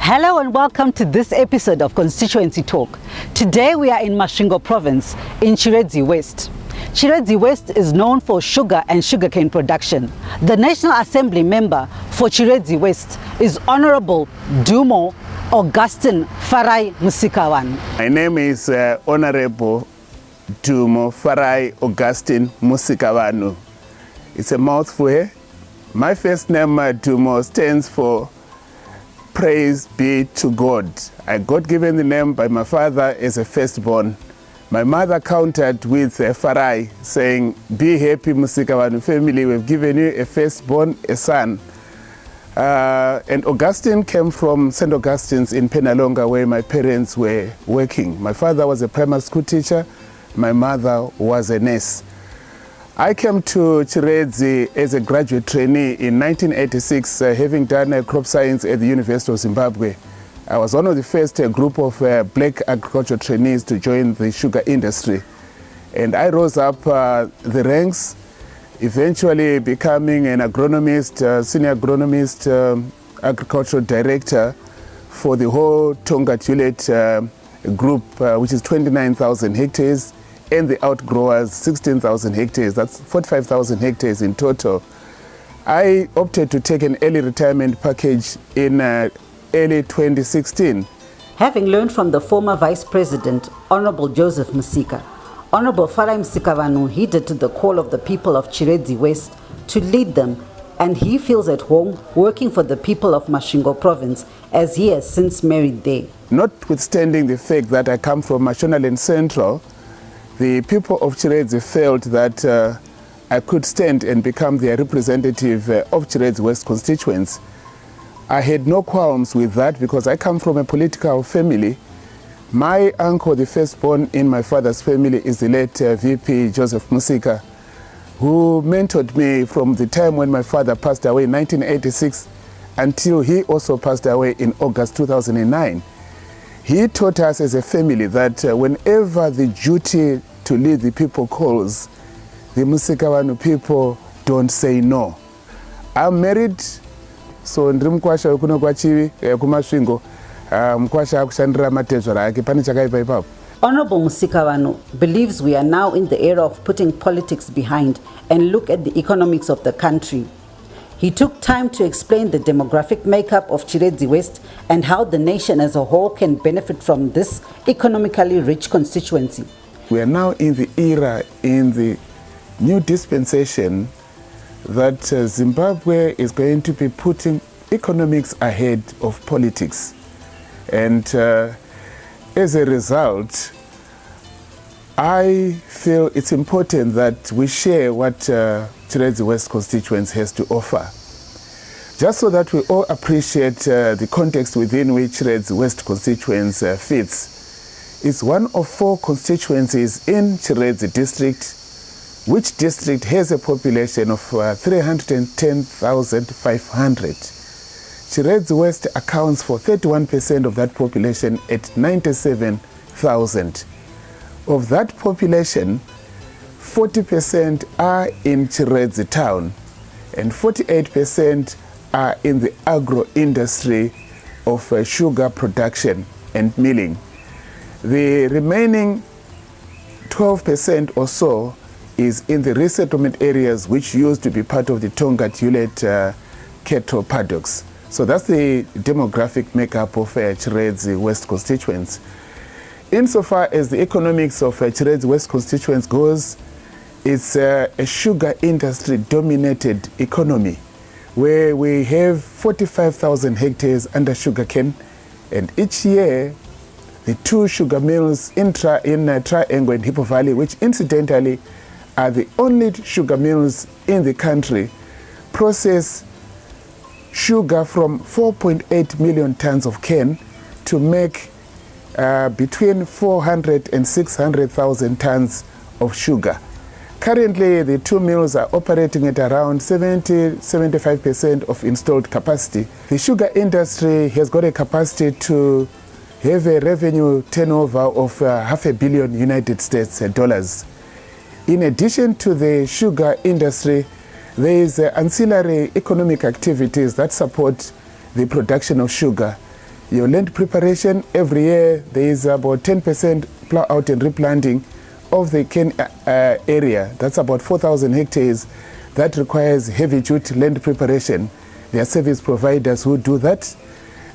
Hello and welcome to this episode of Constituency Talk. Today we are in Masvingo Province in Chiredzi West. Chiredzi West is known for sugar and sugarcane production. The National Assembly member for Chiredzi West is Honorable Dumo Augustine Farai Musikawan. My name is Honorable Dumo Farai Augustine Musikawanu. It's a mouthful. Eh? My first name, Dumo, stands for Praise be to God. I got given the name by my father as a firstborn. My mother countered with Farai, saying, "Be happy, Musikawanu family, we've given you a firstborn, a son." And Augustine came from St. Augustine's in Penalonga, where my parents were working. My father was a primary school teacher, my mother was a nurse. I came to Chiredzi as a graduate trainee in 1986, having done crop science at the University of Zimbabwe. I was one of the first group of black agricultural trainees to join the sugar industry. And I rose up the ranks, eventually becoming an agronomist, senior agronomist, agricultural director for the whole Tonga Tulet group, which is 29,000 hectares. And the outgrowers, 16,000 hectares, that's 45,000 hectares in total. I opted to take an early retirement package in early 2016. Having learned from the former Vice President, Honorable Joseph Musika, Honorable Farai Musikawanu heeded to the call of the people of Chiredzi West to lead them, and he feels at home working for the people of Masvingo Province, as he has since married there. Notwithstanding the fact that I come from Mashonaland Central, the people of Chiredzi felt that I could stand and become their representative of Chiredzi West Constituency. I had no qualms with that because I come from a political family. My uncle, the firstborn in my father's family, is the late VP Joseph Musika, who mentored me from the time when my father passed away in 1986 until he also passed away in August 2009. He taught us as a family that whenever the duty to lead the people calls, the Musikawanu people don't say no. I'm married, so ndrimkwasha kuno kwachivi kumasvingo mkwasha kushandira matezvara ake pane chakaipa ipapo. Honorable Musikawanu believes we are now in the era of putting politics behind and look at the economics of the country. He took time to explain the demographic makeup of Chiredzi West and how the nation as a whole can benefit from this economically rich constituency. We are now in the era, in the new dispensation, that Zimbabwe is going to be putting economics ahead of politics. And as a result, I feel it's important that we share what Chiredzi West Constituency has to offer, just so that we all appreciate the context within which Chiredzi West Constituency fits. It's one of 4 constituencies in Chiredzi district, which district has a population of 310,500. Chiredzi West accounts for 31% of that population at 97,000. Of that population, 40% are in Chiredzi town and 48% are in the agro industry of sugar production and milling. The remaining 12% or so is in the resettlement areas which used to be part of the Tonga Tulet cattle paddocks. So that's the demographic makeup of Chiredzi West Constituency. Insofar as the economics of Chiredzi West Constituency goes, it's a sugar industry dominated economy where we have 45,000 hectares under sugarcane, and each year the 2 sugar mills in Triangle and Hippo Valley, which incidentally are the only sugar mills in the country, process sugar from 4.8 million tons of cane to make between 400 and 600,000 tons of sugar. Currently, the 2 mills are operating at around 70-75% of installed capacity. The sugar industry has got a capacity to have a revenue turnover of $500 million United States dollars. In addition to the sugar industry, there is ancillary economic activities that support the production of sugar. Your land preparation, every year there is about 10% plow out and replanting of the cane area. That's about 4,000 hectares. That requires heavy duty land preparation. There are service providers who do that.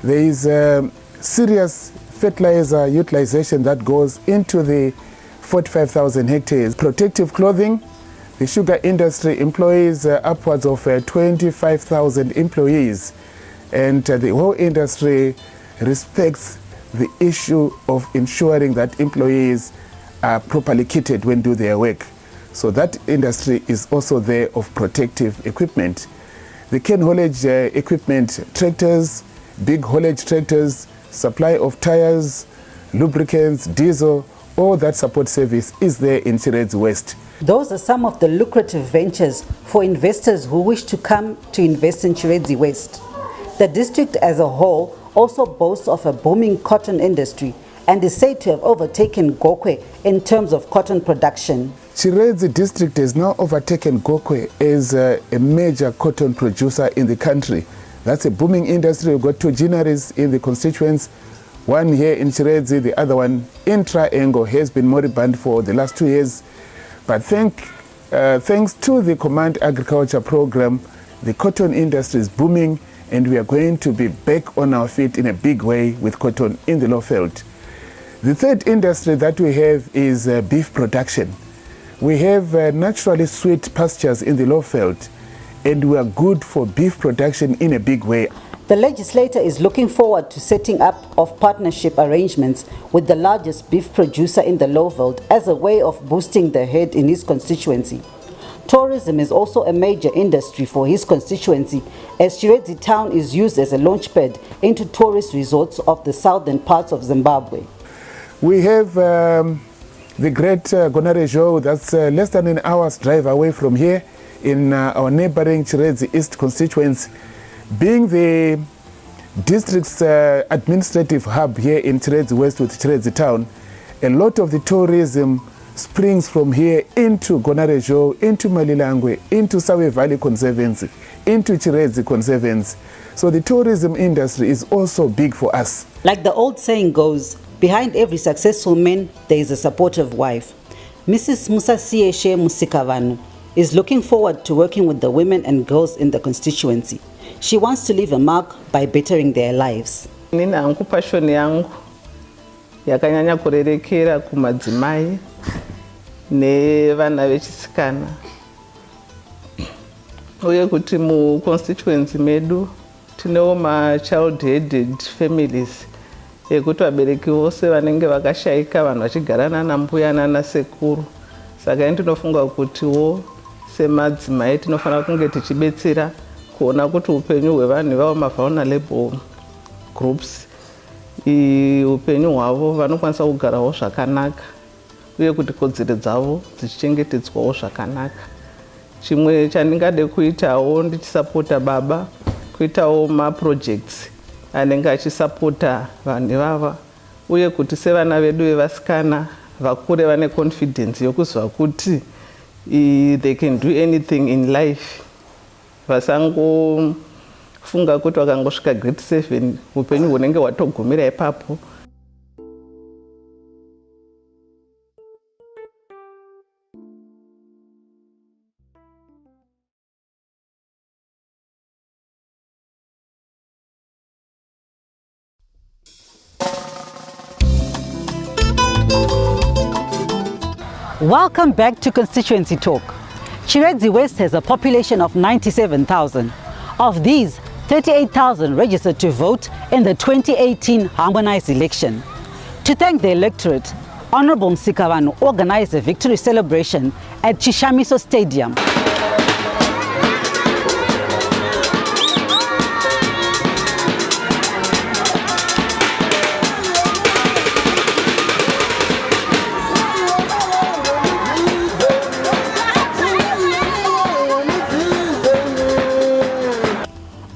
There is serious fertilizer utilization that goes into the 45,000 hectares. Protective clothing. The sugar industry employs upwards of 25,000 employees, and the whole industry respects the issue of ensuring that employees are properly kitted when do their work. So that industry is also there of protective equipment. The cane haulage equipment, tractors, big haulage tractors, supply of tires, lubricants, diesel, all that support service is there in Chiredzi West. Those are some of the lucrative ventures for investors who wish to come to invest in Chiredzi West. The district as a whole also boasts of a booming cotton industry and is said to have overtaken Gokwe in terms of cotton production. Chiredzi district has now overtaken Gokwe as a major cotton producer in the country. That's a booming industry. We've got two gineries in the constituents. One here in Chiredzi, the other one in Triangle has been moribund for the last 2 years. But thanks to the Command Agriculture Program, the cotton industry is booming, and we are going to be back on our feet in a big way with cotton in the Lowveld. The third industry that we have is beef production. We have naturally sweet pastures in the Lowveld, and we are good for beef production in a big way. The legislator is looking forward to setting up of partnership arrangements with the largest beef producer in the Lowveld as a way of boosting the herd in his constituency. Tourism is also a major industry for his constituency, as Chiredzi town is used as a launchpad into tourist resorts of the southern parts of Zimbabwe. We have the great Gonarejo, that's less than an hour's drive away from here in our neighboring Chiredzi East constituency. Being the district's administrative hub here in Chiredzi West with Chiredzi town, a lot of the tourism springs from here into Gonarejo, into Malilangwe, into Sawe Valley Conservancy, into Chiredzi Conservancy. So the tourism industry is also big for us. Like the old saying goes, behind every successful man, there is a supportive wife. Mrs. Musasieshe Musikavanu is looking forward to working with the women and girls in the constituency. She wants to leave a mark by bettering their lives. Nina angu passion yangu yakanyanya kurerekera kumadzimai nevana vechisikana. Uye kuti mu constituency medu tinewo ma child headed families ekuti vabereki vose vanenge vakashaika vanhu vachigara nana mbuya nana sekuru. Saka ndinofunga kutiwo semadzimai tinofanira kunge tichibetsera kuona kuti upenyu hwevanhu vavo ma-vulnerable groups upenyu hwavo vanokwanisa kugarawo zvakanaka uye kuti kodzero dzavo dzichichengetedzwawo zvakanaka. Chimwe chandingade kuitawo ndichisapota baba kuitawo ma-projects anenge achisapota vanhu ivava uye kuti sevana vedu vevasikana vakure vane confidence yokuziva kuti they can do anything in life. Vasangofunga kuti vakangosvika grade 7 upenyu hunenge hwatogumira ipapo. Welcome back to Constituency Talk. Chiredzi West has a population of 97,000. Of these, 38,000 registered to vote in the 2018 harmonized election. To thank the electorate, Honorable Msikavanu organized a victory celebration at Chishamiso Stadium.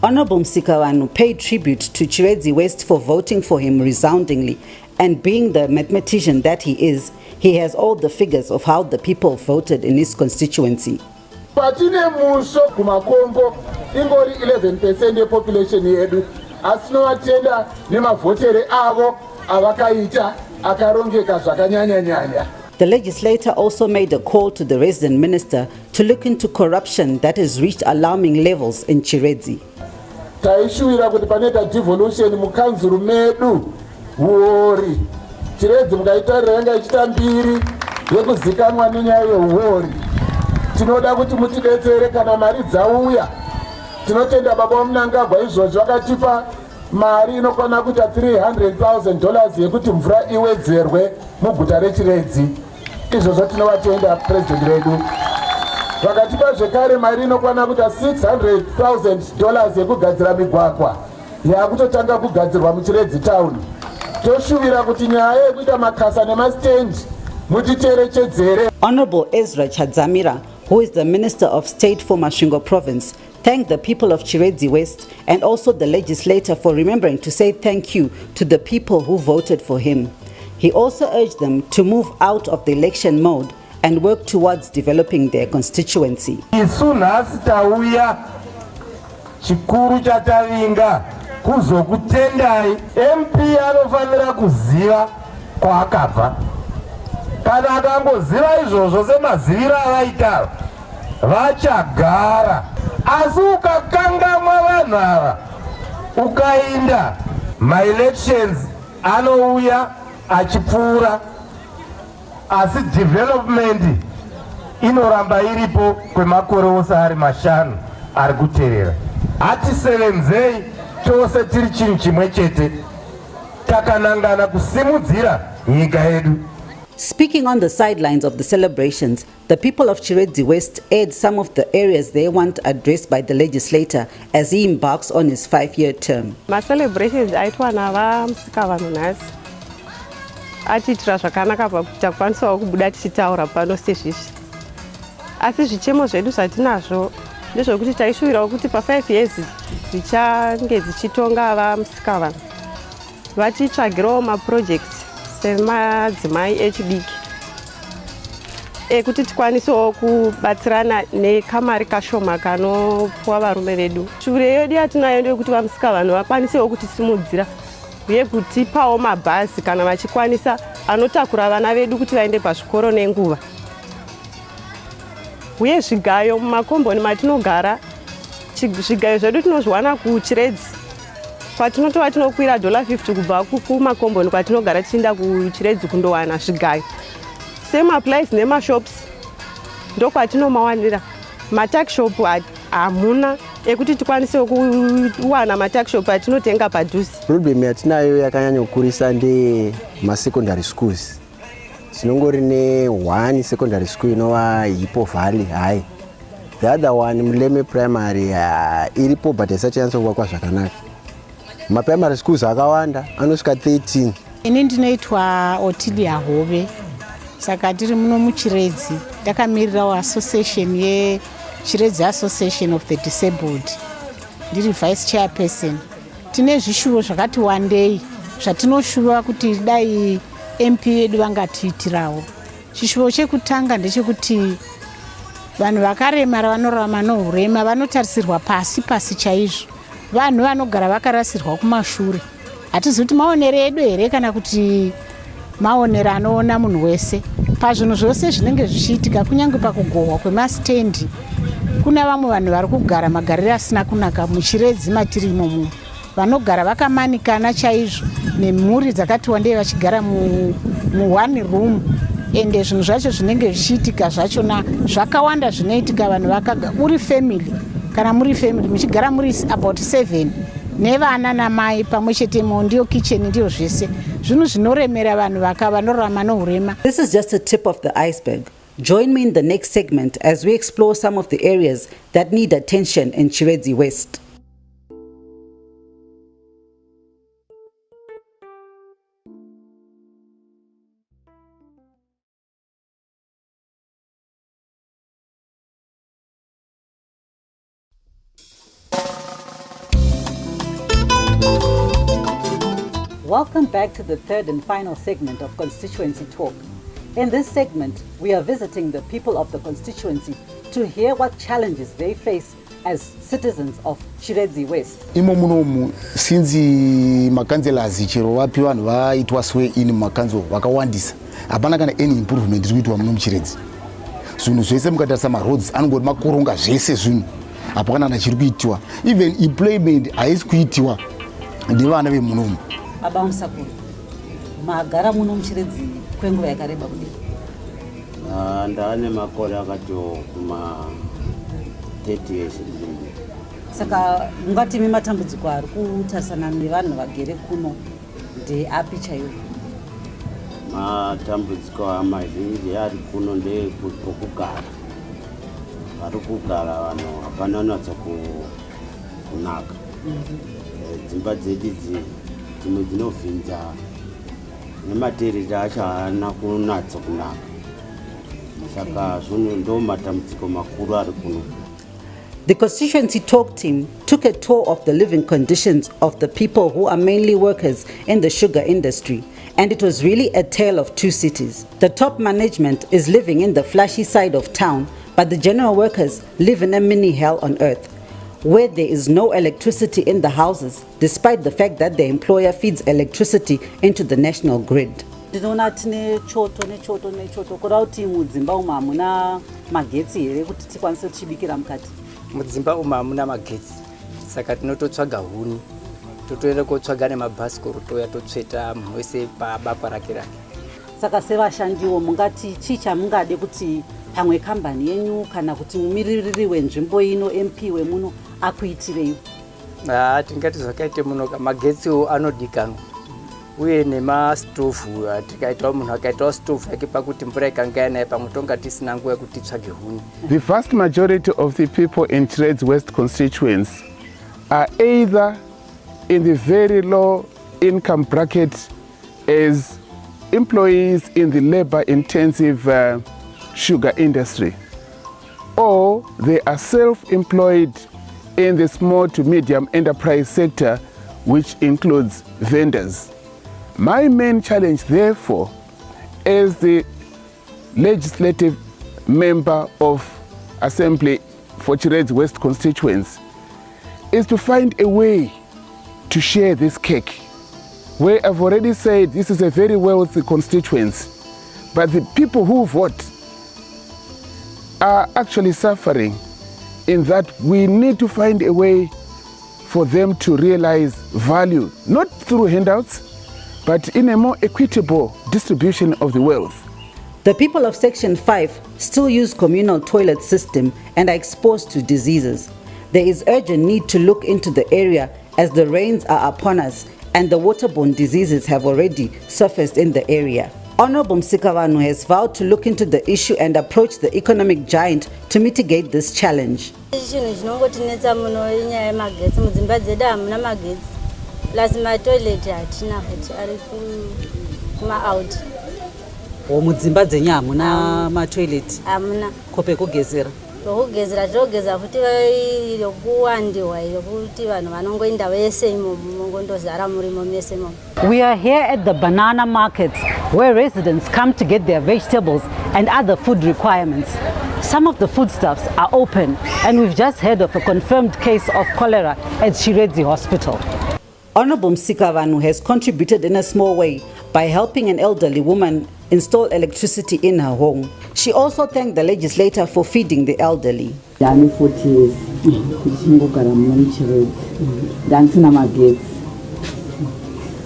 Honorable Msikavanu paid tribute to Chiredzi West for voting for him resoundingly, and being the mathematician that he is, he has all the figures of how the people voted in his constituency. Patine muso kumakongo ingori 11% population yedu asi tinovatenda nemavhotere avo avakaita akarongeka zvakanyanya-nyanya. The legislator also made a call to the resident minister to look into corruption that has reached alarming levels in Chiredzi. Taishuvira kuti panoita devolution mukanzuru medu huori. Chiredzi mukaitarira yanga ichita mbiri yekuzikanwa nenyaya yehuori. Tinoda kuti mutidetsere kana mari dzauya. Tinotenda baba vaMunangagwa izvozvo vakatipa mari inokwana kuita $300,000 yekuti mvura iwedzerwe muguta reChiredzi. Izvozvo tinovatenda president vedu. Vakatipa zvekare mari inokwana kuita $600,000 yekugadzira migwagwa yakutotanga kugadzirwa muChiredzi town. Toshuvira kuti nyaya yekuita makasa nemastendi mutiterechedzere. Honorable Ezra Chadzamira, who is the Minister of State for Masvingo Province, thanked the people of Chiredzi West and also the legislator for remembering to say thank you to the people who voted for him. He also urged them to move out of the election mode and work towards developing their constituency. Isu nhasi tauya chikuru chatavinga kuzokutendai. MP anofanira kuziva kwaakabva. Kana akangoziva izvozvo semaziviro avaita vachagara. Asi ukakangamwa vanhu ava ukainda ma-elections anouya achipfuura, asi development inoramba iripo kwemakore ose ari mashanu ari kuterera. Hatisevenzei tose tiri chinhu chimwe chete, takanangana kusimudzira nyika yedu. Speaking on the sidelines of the celebrations, the people of Chiredzi West aired some of the areas they want addressed by the legislator as he embarks on his 5-year term. Ma celebrations aitwa navaMusikavanhu nhasi atiitira zvakanaka pakuti takwanisawo kubuda tichitaura pano sezvizvi. Asi zvichemo zvedu zvatinazvo ndezvokuti taishuvirawo kuti pa5 years dzichange dzichitonga vaMusikavanhu vatitsvagirawo maprojects semadzimai echidiki ekuti tikwanisewo kubatsirana nekamari kashoma kanopuwa varume vedu. Shure yedu yatinayo ndeyekuti vaMusikavanhu vakwanisewo kutisimudzira uye kutipawo mabhazi kana vachikwanisa anotakura vana vedu kuti vaende pazvikoro nenguva. Uye zvigayo mumakomboni matinogara, zvigayo zvedu tinozviwana kuChiredzi. Kwatinotova tinokwira $50 kubva kumakomboni kwatinogara tichienda kuChiredzi kundowana zvigayo. Semaplice nemashops ndokwatinomawanira. Matakshop hamuna ekuti tikwanise kuwana matakshop atinotenga padhuze. Problem yatinayo yakanyanya kukurisa ndema-secondary schools. Tinongori ne1 secondary school inova Hippo Valley high. The other one Muleme primary iripo but isachanyatso kuvakwa zvakanaka. Ma-primary schools akawanda anosvika 13. Ini ndinoitwa Otilia Hove. Saka tiri muno muChiredzi takamirirawo association yeChiredzi Association of the Disabled. Ndiri vice chairperson. Tine zvishuvo zvakati wandei zvatinoshuva kuti dai MP yedu vangatiitirawo. Chishuvo chekutanga ndechekuti vanhu vakaremara vanorarama nohurema vanotarisirwa pasi chaizvo. Vanhu vanogara vakarasirwa kumashure. Hatizivi kuti maonero edu here kana kuti maonero anoona munhu wese. Pazvinhu zvose zvinenge zvichiitika kunyange pakugohwa kwemastendi kuna vamwe vanhu vari kugara magariro asina kunaka muChiredzi matiri imomo. Vanogara vakamanikana chaizvo nemhuri dzakati wandei vachigara mu1 room. Ende zvinhu zvacho zvinenge zvichiitika zvachona zvakawanda zvinoitika vanhu vakaga uri family kana muri family muchigara muri about 7 nevana namai pamwe chete ndiyo kitchen ndiyo zvese zvinhu zvinoremera vanhu vanorarama nohurema. This is just a tip of the iceberg. Join me in the next segment as we explore some of the areas that need attention in Chiredzi West. Welcome back to the third and final segment of Constituency Talk. In this segment, we are visiting the people of the constituency to hear what challenges they face as citizens of Chiredzi West. Imo munomu sinzi makanzelazi chero wapi vanhu vaitwa swear in makanzo vakawandisa hapana kana any improvement iri kuitwa muno muChiredzi. Zvinhu zvese mukatarisa maroads anongoti makoronga zvese zvinhu hapana kana chiri kuitiwa. Even employment haisi kuitiwa nevana vemunomu. Baba Musakuru, magara muno muChiredzi kwenguva yakareba kudini? Ndaane makore akato kuma 30 years. Saka mungati matambudziko ari kutarisana nevanhu vagere kuno ndeapi chaiwo? Matambudziko amazhinji ari kuno ndepokugara. Vari kugara vanhu hapana unatsa kunaka. Dzimba dzedu dzimwe dzinovhinza nematereri acho haana kunatsa kunaka. Saka zvinhu ndo matambudziko makuru ari kuno. The constituency talk team took a tour of the living conditions of the people who are mainly workers in the sugar industry, and it was really a tale of two cities. The top management is living in the flashy side of town, but the general workers live in a mini hell on earth, where there is no electricity in the houses, despite the fact that their employer feeds electricity into the national grid. Ndinoona tine choto kuda kuti mudzimba umu hamuna magetsi here kuti tikwanise kuchibikira mukati. Mudzimba umu hamuna magetsi, saka tinototsvaga huni totoenda kotsvaga nemabhasikoro touya totsveta munhu wese pabapa rake. Saka sevashandiwo mungati chii chamungade kuti pamwe kambani yenyu kana kuti mumiririri wenzvimbo ino MP wemuno akuitireyo? Tingati zvakaite muno magetsiwo anodikanwa uye nemastovhu tikaitawo munhu akaitawo stovhu yake pakuti mvura ikanga yanaye pamwe tonga tisina nguva yekuti titsvage huni. The vast majority of the people in Chiredzi West Constituency are either in the very low income bracket as employees in the labor-intensive sugar industry, or they are self-employed in the small to medium enterprise sector, which includes vendors. My main challenge, therefore, as the legislative member of Assembly for Chiredzi West Constituency, is to find a way to share this cake, where I've already said this is a very wealthy constituency, but the people who vote are actually suffering in that we need to find a way for them to realize value, not through handouts, but in a more equitable distribution of the wealth. The people of Section 5 still use communal toilet system and are exposed to diseases. There is urgent need to look into the area as the rains are upon us and the waterborne diseases have already surfaced in the area. Honorable Msikavanu has vowed to look into the issue and approach the economic giant to mitigate this challenge. Mudzimba dzenyu hamuna matoilet? Hamuna. Kope kugezera? Kugezera togeza futi yokuwandiwa yokuti vanhu vanongoenda vese ngondozara murimo mese mo. We are here at the banana market where residents come to get their vegetables and other food requirements. Some of the foodstuffs are open and we've just heard of a confirmed case of cholera at Chiredzi Hospital. Honorable Msikavanu has contributed in a small way by helping an elderly woman install electricity in her home. She also thanked the legislator for feeding the elderly. Dani 40 years, ndichingogara muno muChiredzi, ndanisina magetsi.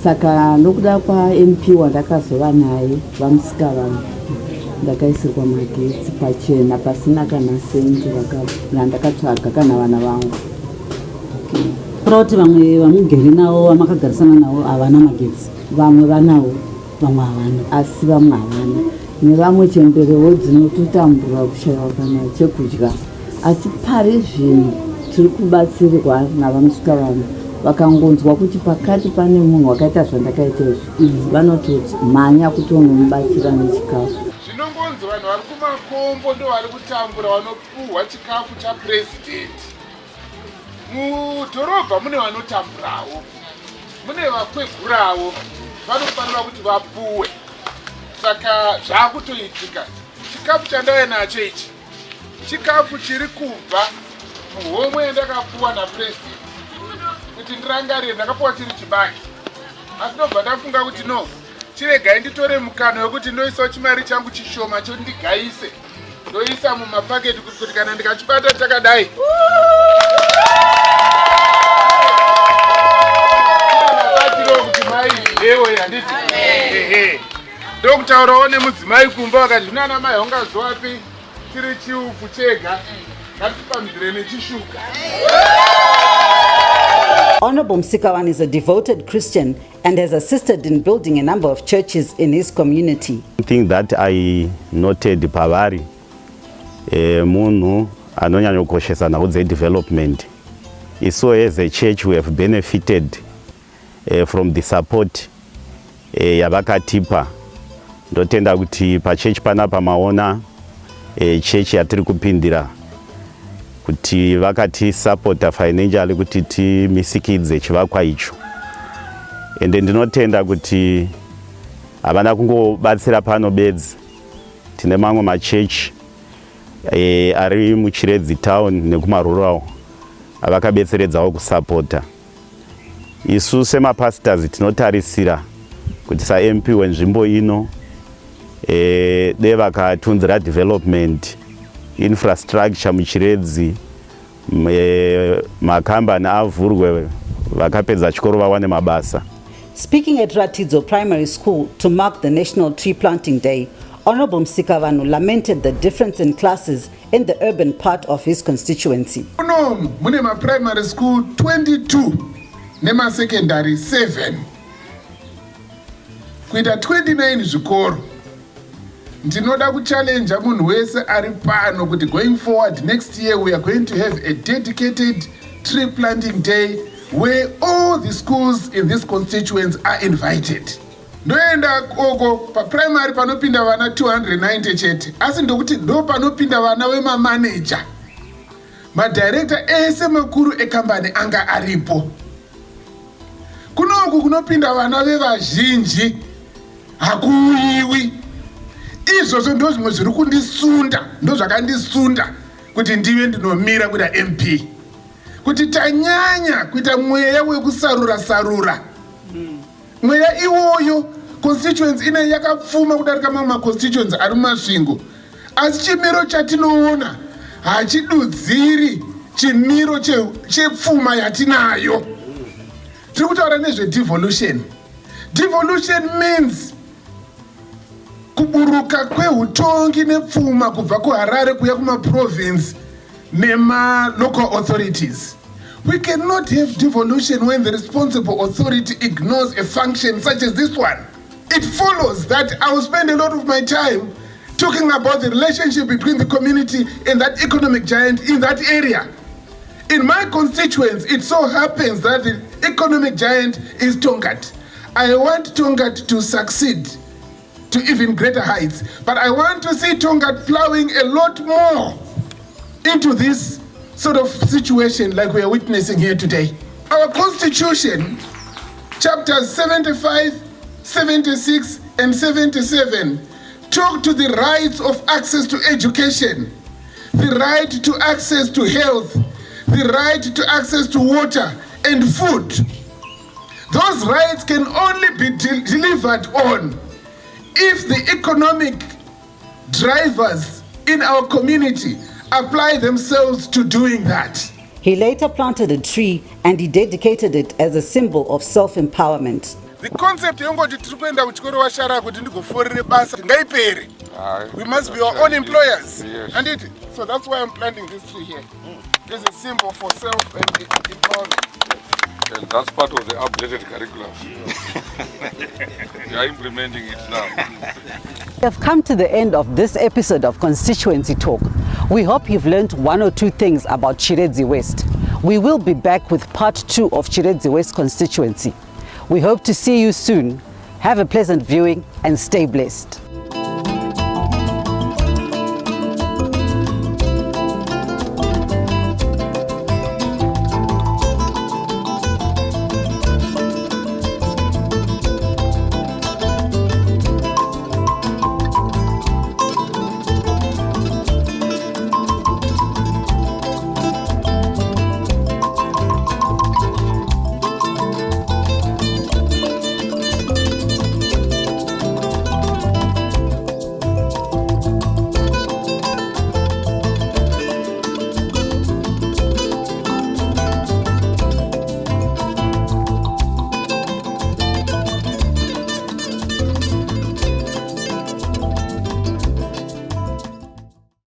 Saka nokuda kwaMP wandakazova naye vaMusikavanu, ndakaisirwa magetsi pachena pasina kana senti vandakatsvaga kana vana vangu. Kuti vamwe vamugere navo vamakagarisana navo havana magetsi, vamwe vanawo vamwe havana, asi vamwe havana. Nevamwe chemberewo dzinototambura kushayiwa kana chekudya, asi pari zvino tiri kubatsirwa navaMusikavanu vakangonzwa kuti pakati pane munhu wakaita zvandakaita izvi vanototi mhanya kuti unomubatsira nechikafu. Zvinongonzi vanhu vari kumakombo ndo vari kutambura vanopuhwa chikafu chapurezidendi. Mudhorobha mune vanotamburawo, mune vakwegurawo, vanofanira kuti vapuwe. Saka zvakutoitika. Chikafu chandauya nacho ichi chikafu chiri kubva muhomwe yandakapuwa napresident kuti ndirangarire ndakapuwa chiri chibaki asi ndobva ndafunga kuti no chiregai nditore mukano wekuti ndoisawo chimari changu chishoma choti ndigaise ndoisa mumapaketi kuti kana ndikachibata takadai kuti mai ewe handiti ndokutaurawo nemudzimai kumba wakati zvinana mai haungazowapi chiri chiupu chega ngatipamhizire nechishuka. Honorable Msikavan is a devoted Christian and has assisted in building a number of churches in his community. One thing that I noted pavari munhu anonyanya kukoshesa nhau development. So as a church we have benefited from the support yavakatipa. Ndotenda kuti pa church panapa maona church yatiri kupindira kuti vakati supporta financially kuti timisikidze chivakwa icho. Ende ndinotenda kuti havana kungobatsira pano bedzi. Tine mamwe machechi ari muChiredzi town nekumarural avakabetseredzawo kusapota. Isu semapastors tinotarisira kuti saMP wenzvimbo ino dei vakatunzira development infrastructure muChiredzi, makambani avhurwe vakapedza chikoro vawane mabasa. Speaking at Ratidzo Primary School to mark the National Tree Planting Day, Honorable Msikavanu lamented the difference in classes in the urban part of his constituency. No, mune ma primary school 22 nema secondary 7 kuita 29 zvikoro. Ndinoda kuchallenge munhu wese ari pano kuti going forward next year we are going to have a dedicated tree planting day where all the schools in this constituency are invited. Ndoenda koko pa primary panopinda vana 290 chete, asi ndokuti ndo panopinda vana wemamanager, madirector ese makuru ekambani anga aripo. Kunoku kunopinda vana vevazhinji hakuuyiwi. Izvozvo ndo zvimwe zviri kundisunda, ndo zvakandisunda kuti ndive ndinomira kuita MP. Kuti tanyanya kuita mweya wekusarura-sarura. Mweya iwoyo constituency ine yakapfuma kudarika mamwe constituency ari mumasvingo. Asi chimiro chatinoona hachidudziri chimiro chepfuma yatinayo. Tiri kutaura nezve devolution. Devolution means kuburuka kwehutongi nepfuma kubva kuHarare kuya kumaprovince nema local authorities. We cannot have devolution when the responsible authority ignores a function such as this one. It follows that I will spend a lot of my time talking about the relationship between the community and that economic giant in that area. In my constituents, it so happens that the economic giant is Tongat. I want Tongat to succeed to even greater heights, but I want to see Tongat plowing a lot more into this sort of situation like we are witnessing here today. Our constitution, chapters 75, 76, and 77, talk to the rights of access to education, the right to access to health, the right to access to water and food. Those rights can only be delivered on if the economic drivers in our community apply themselves to doing that. He later planted a tree and he dedicated it as a symbol of self-empowerment. The concept yongoti tiri kuenda kuchikoro washara kuti ndigoforere basa ngaipere. We must be our own employers. Yes. And so that's why I'm planting this tree here. As a symbol for self-empowerment. And that's part of the updated curriculum. We are implementing it now. We have come to the end of this episode of Constituency Talk. We hope you've learned one or two things about Chiredzi West. We will be back with part 2 of Chiredzi West Constituency. We hope to see you soon. Have a pleasant viewing and stay blessed.